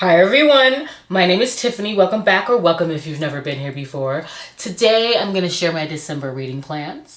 Hi everyone, my name is Tiffany. Welcome back, or welcome if you've never been here before. Today I'm going to share my December reading plans.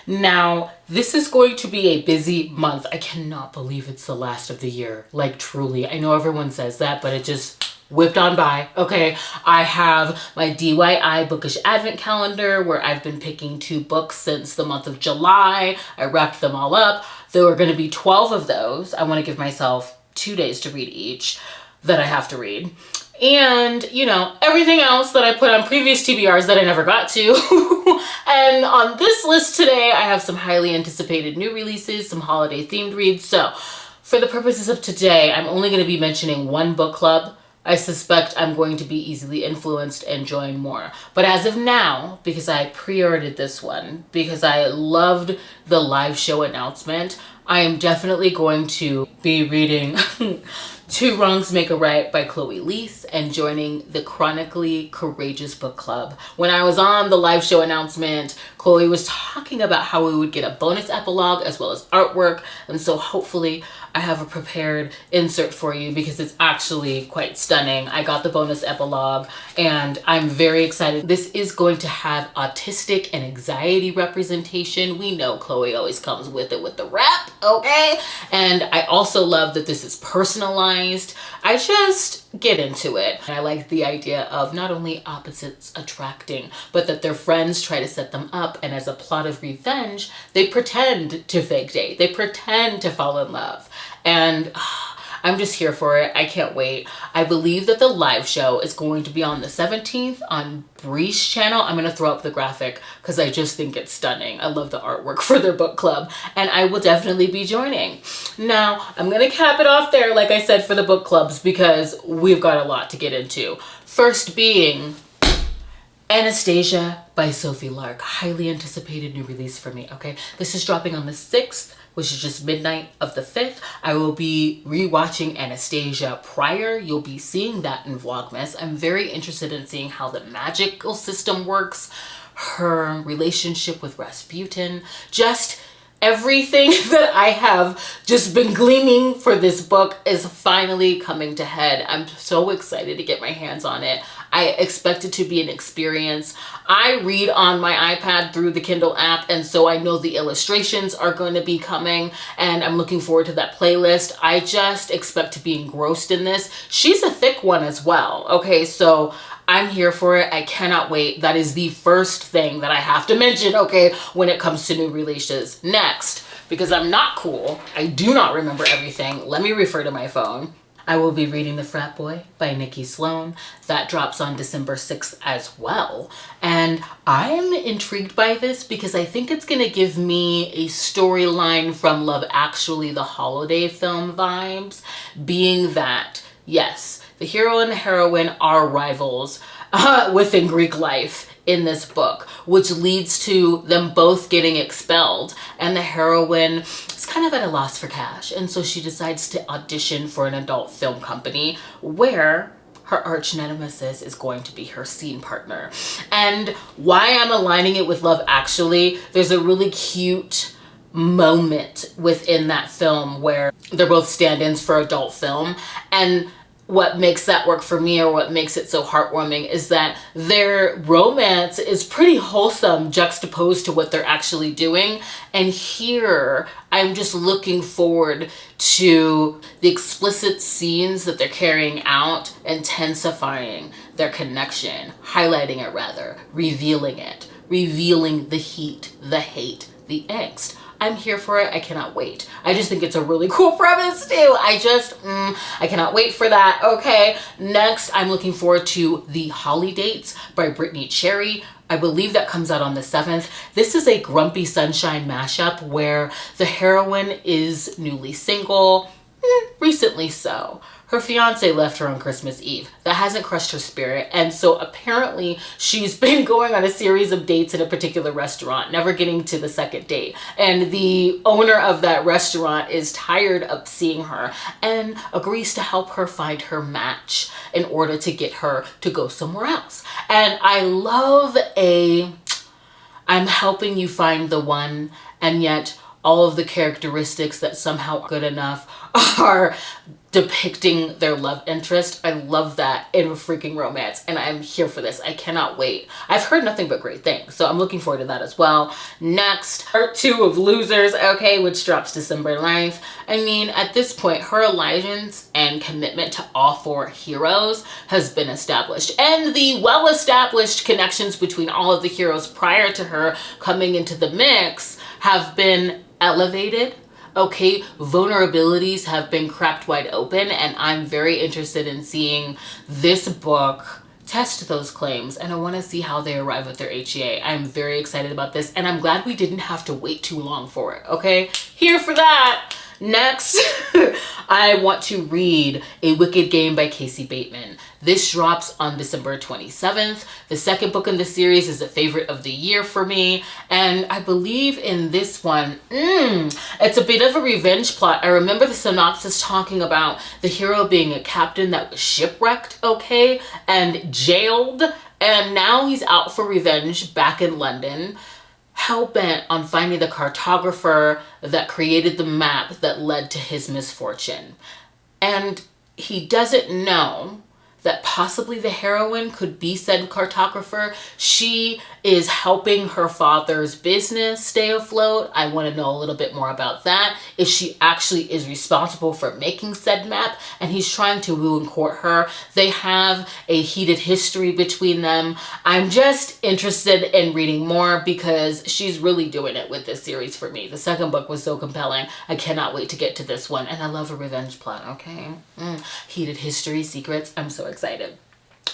Now, this is going to be a busy month. I cannot believe it's the last of the year. Like, truly. I know everyone says that, but it just whipped on by. Okay, I have my DIY bookish advent calendar where I've been picking 2 books since the month of July. I wrapped them all up. There are going to be 12 of those. I want to give myself 2 days to read each that I have to read. And, you know, everything else that I put on previous TBRs that I never got to. And on this list today, I have some highly anticipated new releases, some holiday themed reads. So for the purposes of today, I'm only going to be mentioning one book club. I suspect I'm going to be easily influenced and join more. But as of now, because I pre-ordered this one, because I loved the live show announcement, I am definitely going to be reading Two Wrongs Make a Right by Chloe Leese and joining the Chronically Courageous Book Club. When I was on the live show announcement, Chloe was talking about how we would get a bonus epilogue as well as artwork. And so hopefully I have a prepared insert for you because it's actually quite stunning. I got the bonus epilogue and I'm very excited. This is going to have autistic and anxiety representation. We know Chloe always comes with it with the rap, okay? And I also love that this is personalized. I just get into it. And I like the idea of not only opposites attracting, but that their friends try to set them up, and as a plot of revenge, they pretend to fake date. They pretend to fall in love. And I'm just here for it. I can't wait. I believe that the live show is going to be on the 17th on Bree's channel. I'm going to throw up the graphic because I just think it's stunning. I love the artwork for their book club, and I will definitely be joining. Now, I'm going to cap it off there, like I said, for the book clubs because we've got a lot to get into. First being Anastasia by Sophie Lark. Highly anticipated new release for me, okay? This is dropping on the 6th, which is just midnight of the 5th. I will be rewatching Anastasia prior. You'll be seeing that in Vlogmas. I'm very interested in seeing how the magical system works, her relationship with Rasputin, just everything that I have just been gleaming for this book is finally coming to head. I'm so excited to get my hands on it. I expect it to be an experience. I read on my iPad through the Kindle app, and so I know the illustrations are going to be coming, and I'm looking forward to that playlist. I just expect to be engrossed in this. She's a thick one as well, okay? So I'm here for it. I cannot wait. That is the first thing that I have to mention, okay, when it comes to new releases. Next, because I'm not cool, I do not remember everything. Let me refer to my phone. I will be reading The Frat Boy by Nikki Sloan. That drops on December 6th as well. And I'm intrigued by this because I think it's going to give me a storyline from Love Actually, the holiday film vibes, being that, yes, the hero and the heroine are rivals within Greek life in this book, which leads to them both getting expelled, and the heroine is kind of at a loss for cash, and so she decides to audition for an adult film company where her arch nemesis is going to be her scene partner. And why I'm aligning it with Love Actually, there's a really cute moment within that film where they're both stand-ins for adult film, and what makes that work for me, or what makes it so heartwarming, is that their romance is pretty wholesome juxtaposed to what they're actually doing. And here I'm just looking forward to the explicit scenes that they're carrying out, intensifying their connection, highlighting it rather, revealing it, revealing the heat, the hate, the angst. I'm here for it. I cannot wait. I just think it's a really cool premise too. I cannot wait for that. Okay, next I'm looking forward to The Holly Dates by Brittany Cherry. I believe that comes out on the 7th. This is a Grumpy Sunshine mashup where the heroine is newly single, recently so. Her fiance left her on Christmas Eve. That hasn't crushed her spirit. And so apparently she's been going on a series of dates in a particular restaurant, never getting to the second date. And the owner of that restaurant is tired of seeing her and agrees to help her find her match in order to get her to go somewhere else. And I love I'm helping you find the one, and yet all of the characteristics that somehow are good enough are depicting their love interest. I love that in a freaking romance, and I'm here for this. I cannot wait. I've heard nothing but great things, so I'm looking forward to that as well. Next, part 2 of Losers, okay, which drops December 9th. I mean, at this point, her allegiance and commitment to all 4 heroes has been established, and the well-established connections between all of the heroes prior to her coming into the mix have been elevated. Okay, vulnerabilities have been cracked wide open, and I'm very interested in seeing this book test those claims, and I want to see how they arrive at their HEA. I'm very excited about this, and I'm glad we didn't have to wait too long for it, okay? Here for that. Next, I want to read A Wicked Game by Casey Bateman. This drops on December 27th. The second book in the series is a favorite of the year for me. And I believe in this one, it's a bit of a revenge plot. I remember the synopsis talking about the hero being a captain that was shipwrecked, okay, and jailed. And now he's out for revenge back in London, hell-bent on finding the cartographer that created the map that led to his misfortune. And he doesn't know that possibly the heroine could be said cartographer. She is helping her father's business stay afloat. I want to know a little bit more about that. If she actually is responsible for making said map, and he's trying to woo and court her. They have a heated history between them. I'm just interested in reading more because she's really doing it with this series for me. The second book was so compelling. I cannot wait to get to this one. And I love a revenge plot, okay? Heated history, secrets. I'm so excited.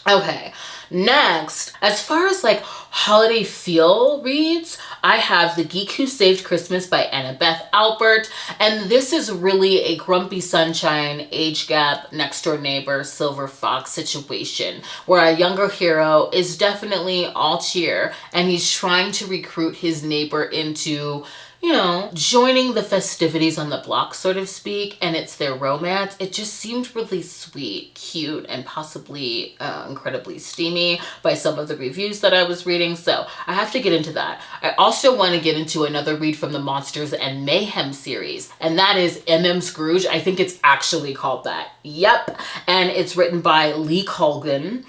Okay, next, as far as like holiday feel reads, I have The Geek Who Saved Christmas by Annabeth Albert, and this is really a grumpy sunshine, age gap, next door neighbor, silver fox situation where a younger hero is definitely all cheer and he's trying to recruit his neighbor into, you know, joining the festivities on the block, so to speak, and it's their romance. It just seemed really sweet, cute, and possibly incredibly steamy by some of the reviews that I was reading, so I have to get into that. I also want to get into another read from the Monsters and Mayhem series, and that is M.M. Scrooge. I think it's actually called that. Yep, and it's written by Lee Colgan.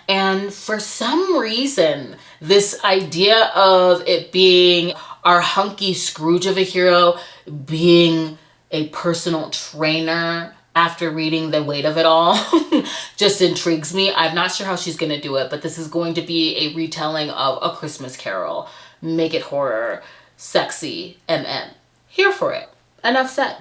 And for some reason, this idea of it being our hunky Scrooge of a hero being a personal trainer after reading The Weight of It All just intrigues me. I'm not sure how she's going to do it, but this is going to be a retelling of A Christmas Carol. Make it horror, sexy, MM. Here for it. Enough said.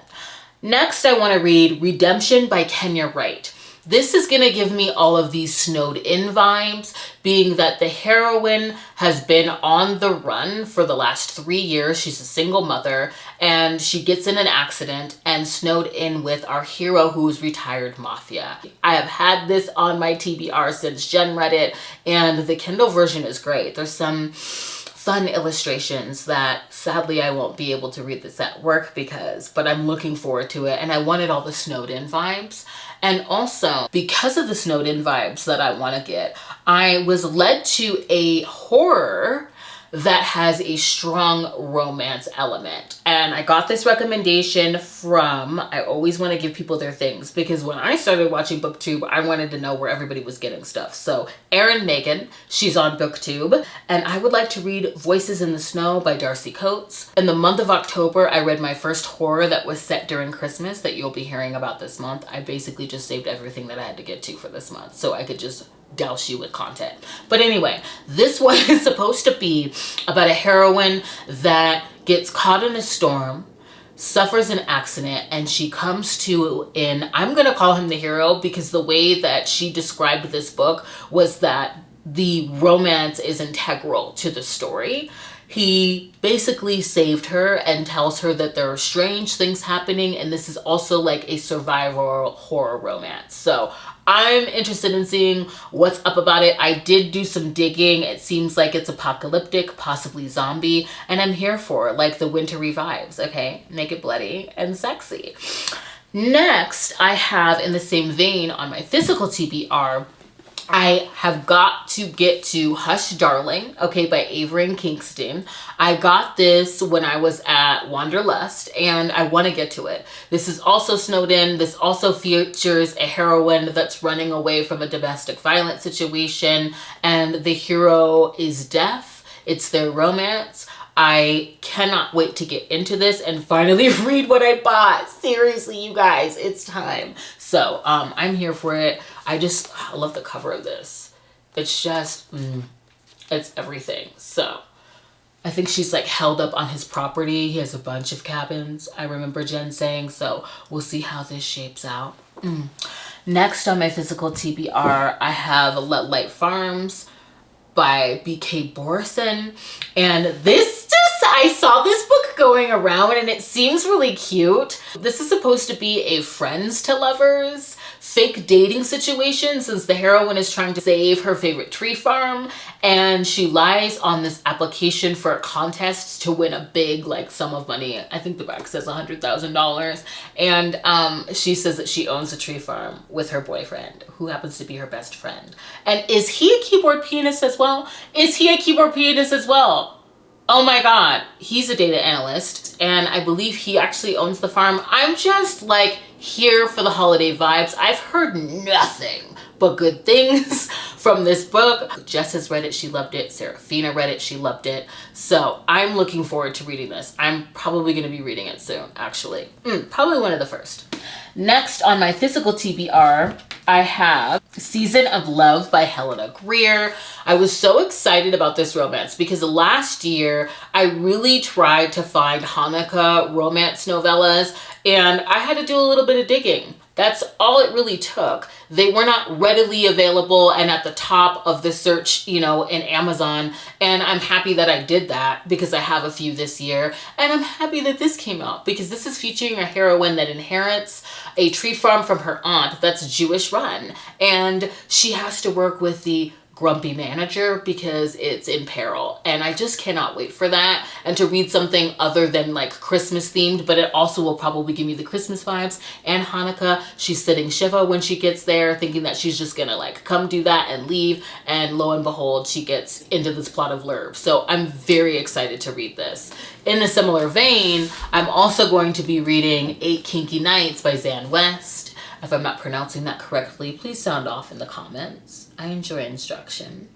Next, I want to read Redemption by Kenya Wright. This is going to give me all of these snowed in vibes, being that the heroine has been on the run for the last 3 years. She's a single mother and she gets in an accident and snowed in with our hero who's retired mafia. I have had this on my TBR since Jen read it, and the Kindle version is great. There's some fun illustrations that sadly I won't be able to read this at work but I'm looking forward to it, and I wanted all the snowed in vibes. And also, because of the snowed in vibes that I want to get, I was led to a horror that has a strong romance element. And I got this recommendation from, I always want to give people their things, because when I started watching BookTube, I wanted to know where everybody was getting stuff. So Erin Megan, she's on BookTube, and I would like to read Voices in the Snow by Darcy Coates. In the month of October, I read my first horror that was set during Christmas that you'll be hearing about this month. I basically just saved everything that I had to get to for this month so I could just douse you with content. But anyway, this one is supposed to be about a heroine that gets caught in a storm, suffers an accident, and she comes to I'm gonna call him the hero because the way that she described this book was that the romance is integral to the story. He basically saved her and tells her that there are strange things happening, and this is also like a survival horror romance. So I'm interested in seeing what's up about it. I did do some digging. It seems like it's apocalyptic, possibly zombie, and I'm here for like the wintry vibes, okay? Make it bloody and sexy. Next, I have, in the same vein on my physical TBR, I have got to get to Hush Darling, okay, by Avery and Kingston. I got this when I was at Wanderlust, and I want to get to it. This is also snowed in. This also features a heroine that's running away from a domestic violence situation, and the hero is deaf. It's their romance. I cannot wait to get into this and finally read what I bought. Seriously, you guys, it's time. So I'm here for it. I love the cover of this. It's just, it's everything. So I think she's like held up on his property. He has a bunch of cabins, I remember Jen saying. So we'll see how this shapes out. Next on my physical TBR, I have Let Light Farms by BK Borison. And I saw this book going around and it seems really cute. This is supposed to be a friends to lovers fake dating situation, since the heroine is trying to save her favorite tree farm, and she lies on this application for a contest to win a big sum of money. I think the back says $100,000. And she says that she owns a tree farm with her boyfriend, who happens to be her best friend. And is he a keyboard pianist as well? Oh my God, he's a data analyst, and I believe he actually owns the farm. I'm just here for the holiday vibes. I've heard nothing but good things from this book. Jess has read it, she loved it. Serafina read it, she loved it. So I'm looking forward to reading this. I'm probably gonna be reading it soon, actually. Probably one of the first. Next on my physical TBR, I have Season of Love by Helena Greer. I was so excited about this romance because last year I really tried to find Hanukkah romance novellas, and I had to do a little bit of digging. That's all it really took. They were not readily available and at the top of the search, in Amazon. And I'm happy that I did that because I have a few this year. And I'm happy that this came out because this is featuring a heroine that inherits a tree farm from her aunt that's Jewish run. And she has to work with the grumpy manager because it's in peril, and I just cannot wait for that and to read something other than Christmas themed, but it also will probably give me the Christmas vibes and Hanukkah. She's sitting Shiva when she gets there, thinking that she's just gonna come do that and leave, and lo and behold, she gets into this plot of Lerb. So I'm very excited to read this. In a similar vein, I'm also going to be reading 8 Kinky Nights by Zan West. If I'm not pronouncing that correctly, please sound off in the comments. I enjoy instruction.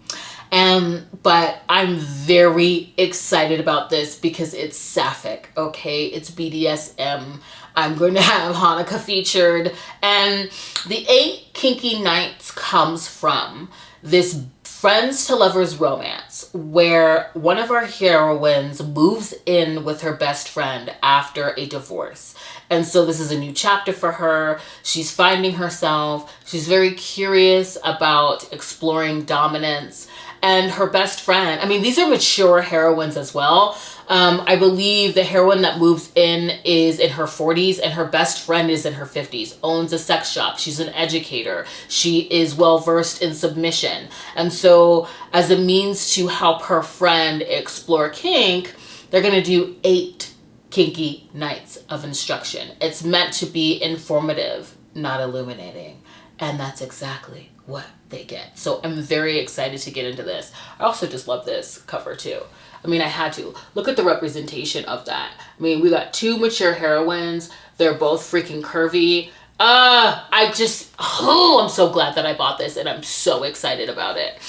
But I'm very excited about this because it's sapphic, okay? It's BDSM. I'm going to have Hanukkah featured. And the 8 Kinky Nights comes from this friends to lovers romance where one of our heroines moves in with her best friend after a divorce. And so this is a new chapter for her. She's finding herself. She's very curious about exploring dominance. And her best friend, these are mature heroines as well. I believe the heroine that moves in is in her 40s and her best friend is in her 50s, owns a sex shop. She's an educator. She is well versed in submission. And so as a means to help her friend explore kink, they're going to do 8 kinky nights of instruction. It's meant to be informative, not illuminating. And that's exactly what they get. So I'm very excited to get into this. I also just love this cover too. I had to. Look at the representation of that. We got 2 mature heroines. They're both freaking curvy. I'm so glad that I bought this and I'm so excited about it.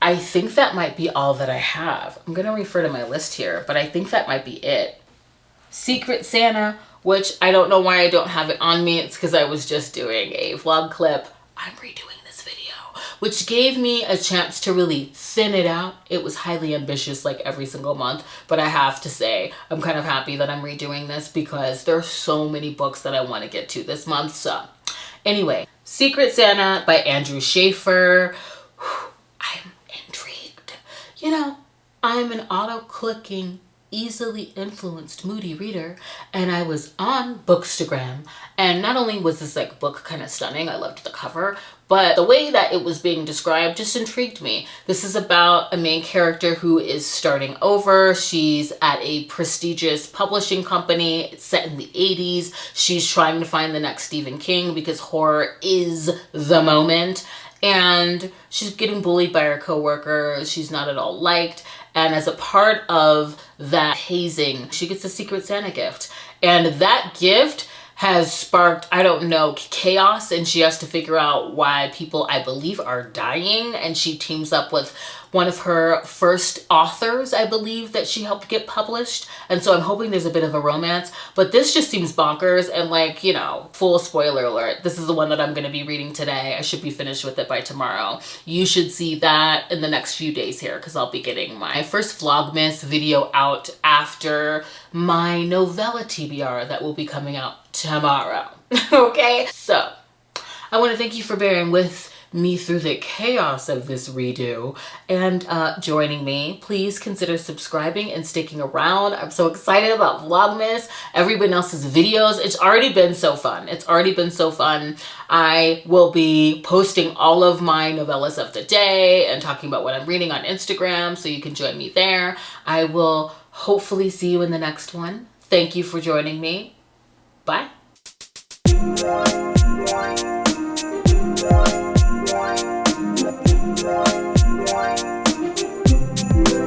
I think that might be all that I have. I'm going to refer to my list here, but I think that might be it. Secret Santa, which I don't know why I don't have it on me. It's because I was just doing a vlog clip. I'm redoing this video, which gave me a chance to really thin it out. It was highly ambitious every single month, but I have to say I'm kind of happy that I'm redoing this because there's so many books that I want to get to this month. So anyway, Secret Santa by Andrew Schaefer. I'm intrigued. I'm an auto-clicking easily influenced moody reader, and I was on Bookstagram, and not only was this like book kind of stunning, I loved the cover, but the way that it was being described just intrigued me. This is about a main character who is starting over. She's at a prestigious publishing company. It's set in the 80s. She's trying to find the next Stephen King because horror is the moment. And she's getting bullied by her coworkers. She's not at all liked. And as a part of that hazing, she gets a Secret Santa gift. And that gift has sparked, I don't know, chaos, and she has to figure out why people, I believe, are dying. And she teams up with one of her first authors, I believe, that she helped get published. And so I'm hoping there's a bit of a romance, but this just seems bonkers. And like, you know, full spoiler alert, this is the one that I'm going to be reading today. I should be finished with it by tomorrow. You should see that in the next few days here, because I'll be getting my first Vlogmas video out after my novella TBR that will be coming out tomorrow. Okay, so I want to thank you for bearing with me through the chaos of this redo and joining me. Please consider subscribing and sticking around. I'm so excited about Vlogmas, everyone else's videos. It's already been so fun. It's already been so fun. I will be posting all of my novellas of the day and talking about what I'm reading on Instagram, so you can join me there. I will hopefully see you in the next one. Thank you for joining me. Bye. Right.